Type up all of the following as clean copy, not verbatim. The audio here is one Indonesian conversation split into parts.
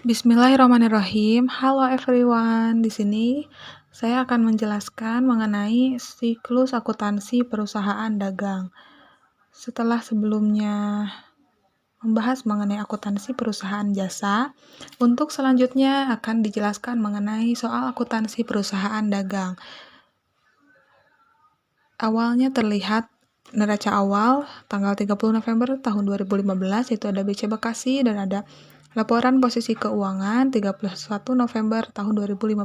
Bismillahirrahmanirrahim. Halo everyone. Di sini saya akan menjelaskan mengenai siklus akuntansi perusahaan dagang. Setelah sebelumnya membahas mengenai akuntansi perusahaan jasa, untuk selanjutnya akan dijelaskan mengenai soal akuntansi perusahaan dagang. Awalnya terlihat neraca awal tanggal 30 November tahun 2015, itu ada BC Bekasi, dan ada laporan posisi keuangan 31 November tahun 2015.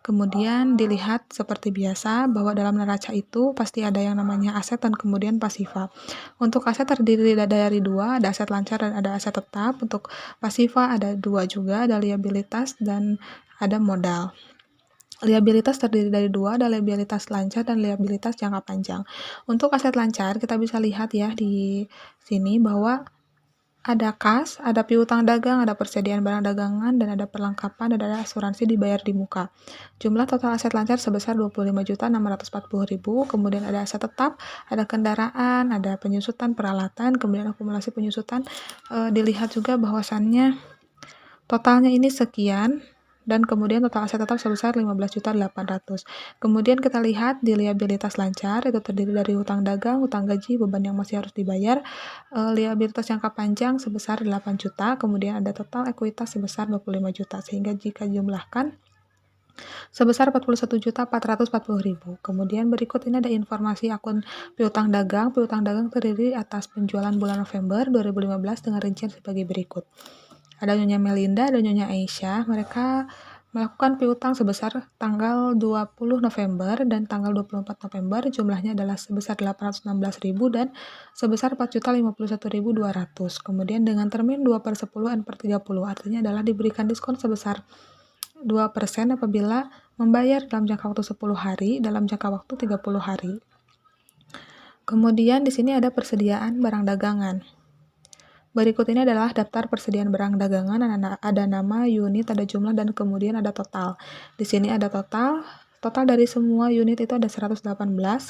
Kemudian dilihat seperti biasa bahwa dalam neraca itu pasti ada yang namanya aset dan kemudian pasifa. Untuk aset terdiri dari dua, ada aset lancar dan ada aset tetap. Untuk pasifa ada dua juga, ada liabilitas dan ada modal. Liabilitas terdiri dari dua, ada liabilitas lancar dan liabilitas jangka panjang. Untuk aset lancar, kita bisa lihat ya di sini bahwa ada kas, ada piutang dagang, ada persediaan barang dagangan, dan ada perlengkapan, dan ada asuransi dibayar di muka. Jumlah total aset lancar sebesar 25.640.000, kemudian ada aset tetap, ada kendaraan, ada penyusutan peralatan, kemudian akumulasi penyusutan. Dilihat juga bahwasannya totalnya ini sekian, dan kemudian total aset tetap sebesar 15.800.000. Kemudian kita lihat di liabilitas lancar, itu terdiri dari hutang dagang, hutang gaji, beban yang masih harus dibayar, liabilitas jangka panjang sebesar 8 juta, kemudian ada total ekuitas sebesar 25 juta, sehingga jika jumlahkan sebesar 41.440.000. Kemudian berikut ini ada informasi akun piutang dagang. Piutang dagang terdiri atas penjualan bulan November 2015 dengan rincian sebagai berikut. Ada Nyonya Melinda dan Nyonya Aisyah. Mereka melakukan piutang sebesar tanggal 20 November dan tanggal 24 November. Jumlahnya adalah sebesar 816.000 dan sebesar 4.051.200. Kemudian dengan termin 2/10 N/30, artinya adalah diberikan diskon sebesar 2% apabila membayar dalam jangka waktu 10 hari, dalam jangka waktu 30 hari. Kemudian di sini ada persediaan barang dagangan. Berikut ini adalah daftar persediaan barang dagangan, ada nama, unit, ada jumlah, dan kemudian ada total. Di sini ada total dari semua unit itu ada 118,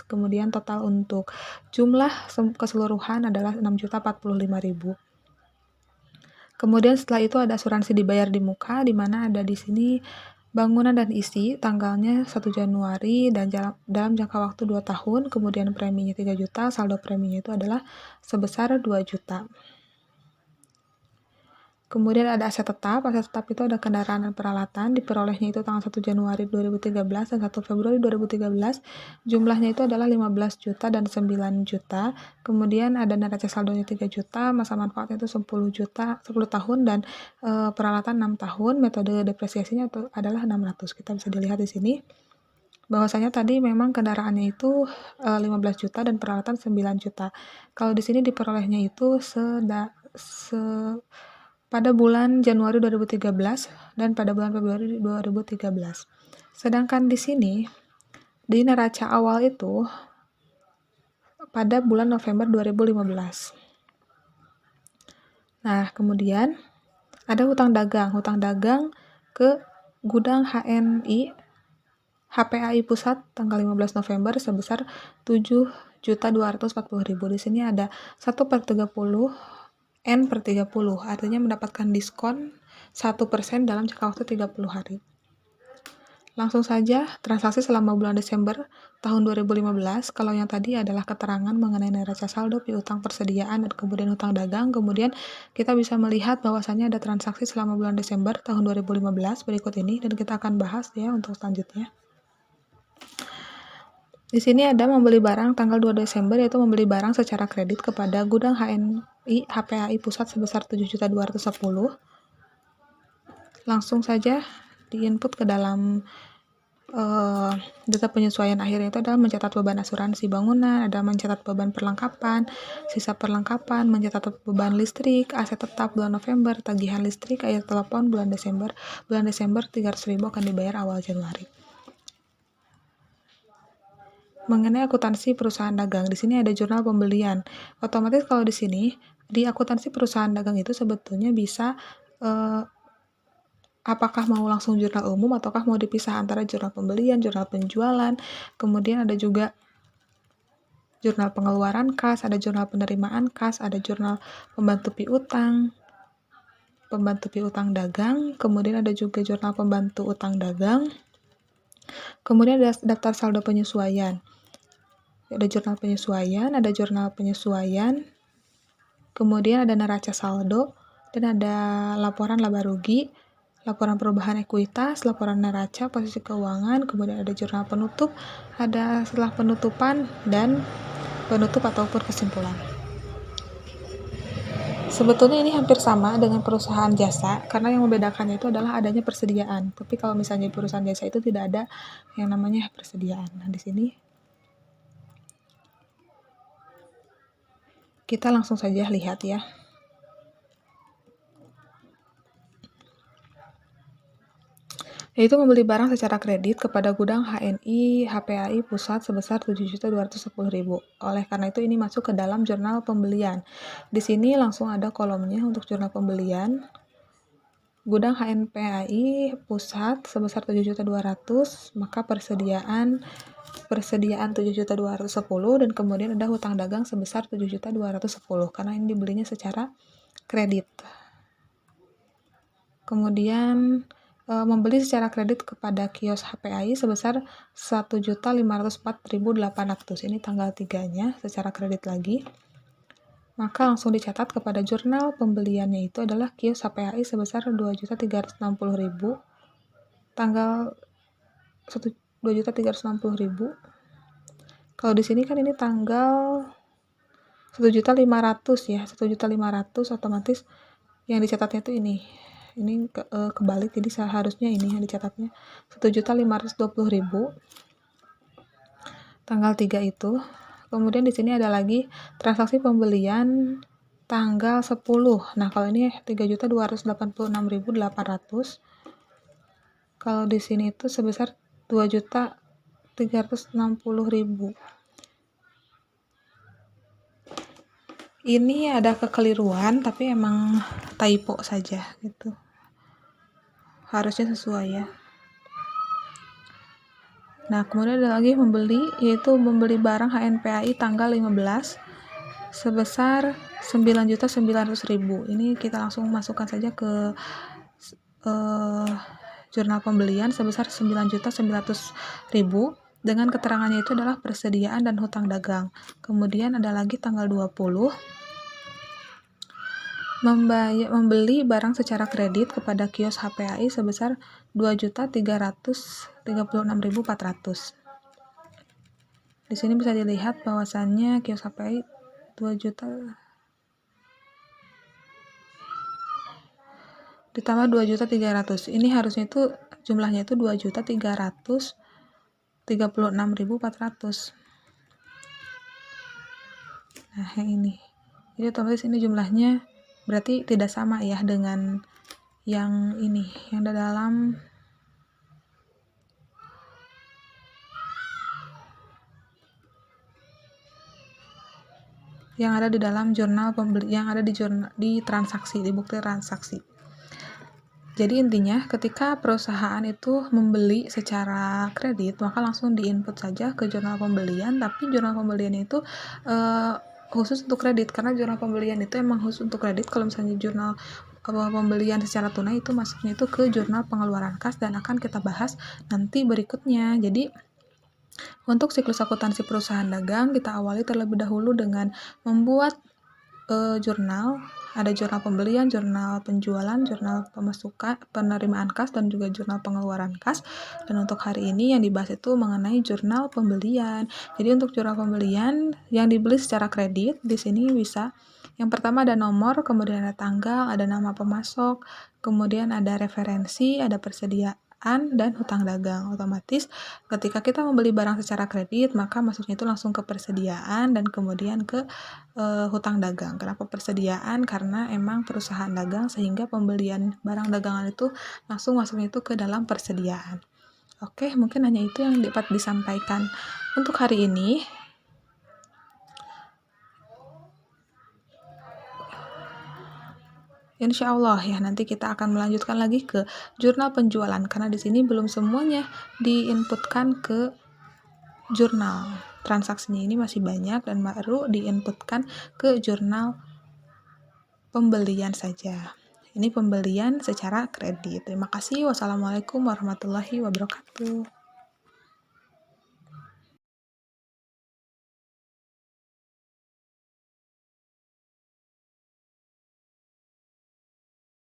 kemudian total untuk jumlah keseluruhan adalah 6.045.000. Kemudian setelah itu ada asuransi dibayar di muka, di mana ada di sini bangunan dan isi, tanggalnya 1 Januari dan dalam jangka waktu 2 tahun, kemudian preminya 3 juta, saldo preminya itu adalah sebesar 2 juta. Kemudian ada aset tetap itu ada kendaraan dan peralatan, diperolehnya itu tanggal 1 Januari 2013 dan 1 Februari 2013, jumlahnya itu adalah 15 juta dan 9 juta, kemudian ada neraca saldonya 3 juta, masa manfaatnya itu 10 juta, 10 tahun, dan peralatan 6 tahun, metode depresiasinya itu adalah 600, kita bisa dilihat di sini. Bahwasanya tadi memang kendaraannya itu 15 juta dan peralatan 9 juta. Kalau di sini diperolehnya itu pada bulan Januari 2013 dan pada bulan Februari 2013. Sedangkan di sini di neraca awal itu pada bulan November 2015. Nah, kemudian ada hutang dagang ke gudang HPAI Pusat tanggal 15 November sebesar 7.240.000. Di sini ada 1/30 N/30, artinya mendapatkan diskon 1% dalam jangka waktu 30 hari. Langsung saja transaksi selama bulan Desember tahun 2015. Kalau yang tadi adalah keterangan mengenai neraca saldo, piutang, persediaan, dan kemudian hutang dagang. Kemudian kita bisa melihat bahwasannya ada transaksi selama bulan Desember tahun 2015 berikut ini, dan kita akan bahas ya untuk selanjutnya. Di sini ada membeli barang tanggal 2 Desember, yaitu membeli barang secara kredit kepada gudang HPAI Pusat sebesar 7.210. Langsung saja diinput ke dalam data penyesuaian akhirnya itu adalah mencatat beban asuransi bangunan, ada mencatat beban perlengkapan, sisa perlengkapan, mencatat beban listrik, aset tetap bulan November, tagihan listrik, air telepon bulan Desember 300.000 akan dibayar awal Januari. Mengenai akuntansi perusahaan dagang, di sini ada jurnal pembelian. Otomatis kalau di sini di akuntansi perusahaan dagang itu sebetulnya bisa apakah mau langsung jurnal umum ataukah mau dipisah antara jurnal pembelian, jurnal penjualan, kemudian ada juga jurnal pengeluaran kas, ada jurnal penerimaan kas, ada jurnal pembantu piutang. pembantu piutang dagang, kemudian ada juga jurnal pembantu utang dagang, kemudian ada daftar saldo penyesuaian. Ada jurnal penyesuaian, kemudian ada neraca saldo, dan ada laporan laba rugi, laporan perubahan ekuitas, laporan neraca, posisi keuangan, kemudian ada jurnal penutup, ada setelah penutupan, dan penutup ataupun kesimpulan. Sebetulnya ini hampir sama dengan perusahaan jasa, karena yang membedakannya itu adalah adanya persediaan. Tapi kalau misalnya perusahaan jasa itu tidak ada yang namanya persediaan. Nah, di sini kita langsung saja lihat ya. Yaitu membeli barang secara kredit kepada gudang HNI HPAI Pusat sebesar 7.210.000. Oleh karena itu ini masuk ke dalam jurnal pembelian. Di sini langsung ada kolomnya untuk jurnal pembelian. Gudang HNPAI Pusat sebesar 7.200.000, maka persediaan 7.210.000 dan kemudian ada hutang dagang sebesar 7.210.000 karena ini dibelinya secara kredit. Kemudian membeli secara kredit kepada kios HPAI sebesar 1.504.800. Ini tanggal 3-nya secara kredit lagi. Maka langsung dicatat kepada jurnal pembeliannya itu adalah kios HPAI sebesar 2.360.000. Tanggal 2.360.000. Kalau di sini kan ini tanggal 1.500.000 ya. 1.500.000 otomatis yang dicatatnya itu ini. Ini kebalik, jadi seharusnya ini yang dicatatnya 1.520.000 tanggal 3 itu. Kemudian di sini ada lagi transaksi pembelian tanggal 10. Nah, kalau ini 3.286.800. Kalau di sini itu sebesar 2.360.000. Ini ada kekeliruan tapi emang typo saja gitu. Harusnya sesuai ya. Nah, kemudian ada lagi membeli, yaitu membeli barang HNPAI tanggal 15 sebesar 9.900.000. Ini kita langsung masukkan saja ke jurnal pembelian sebesar 9.900.000 dengan keterangannya itu adalah persediaan dan hutang dagang. Kemudian ada lagi tanggal 20 membeli barang secara kredit kepada kios HPAI sebesar 2.336.400. Di sini bisa dilihat bahwasannya kios HPAI 2 juta ditambah 2.300. Ini harusnya itu jumlahnya itu 2.336.400. Nah, yang ini. Jadi otomatis ini jumlahnya berarti tidak sama ya dengan yang ini, yang ada dalam di dalam jurnal pembeli, yang ada di transaksi, di bukti transaksi. Jadi intinya ketika perusahaan itu membeli secara kredit, maka langsung diinput saja ke jurnal pembelian, tapi jurnal pembelian itu khusus untuk kredit, karena jurnal pembelian itu emang khusus untuk kredit. Kalau misalnya jurnal pembelian secara tunai itu masuknya itu ke jurnal pengeluaran kas dan akan kita bahas nanti berikutnya. Jadi untuk siklus akuntansi perusahaan dagang kita awali terlebih dahulu dengan membuat jurnal. Ada jurnal pembelian, jurnal penjualan, jurnal pemasukan, penerimaan kas, dan juga jurnal pengeluaran kas. Dan untuk hari ini yang dibahas itu mengenai jurnal pembelian. Jadi untuk jurnal pembelian yang dibeli secara kredit, di sini bisa yang pertama ada nomor, kemudian ada tanggal, ada nama pemasok, kemudian ada referensi, ada persediaan, dan hutang dagang. Otomatis ketika kita membeli barang secara kredit, maka masuknya itu langsung ke persediaan dan kemudian ke hutang dagang. Kenapa persediaan? Karena emang perusahaan dagang sehingga pembelian barang dagangan itu langsung masuknya itu ke dalam persediaan. Oke, mungkin hanya itu yang dapat disampaikan untuk hari ini. Insya Allah ya, nanti kita akan melanjutkan lagi ke jurnal penjualan karena di sini belum semuanya diinputkan ke jurnal. Transaksinya ini masih banyak dan baru diinputkan ke jurnal pembelian saja. Ini pembelian secara kredit. Terima kasih. Wassalamualaikum warahmatullahi wabarakatuh.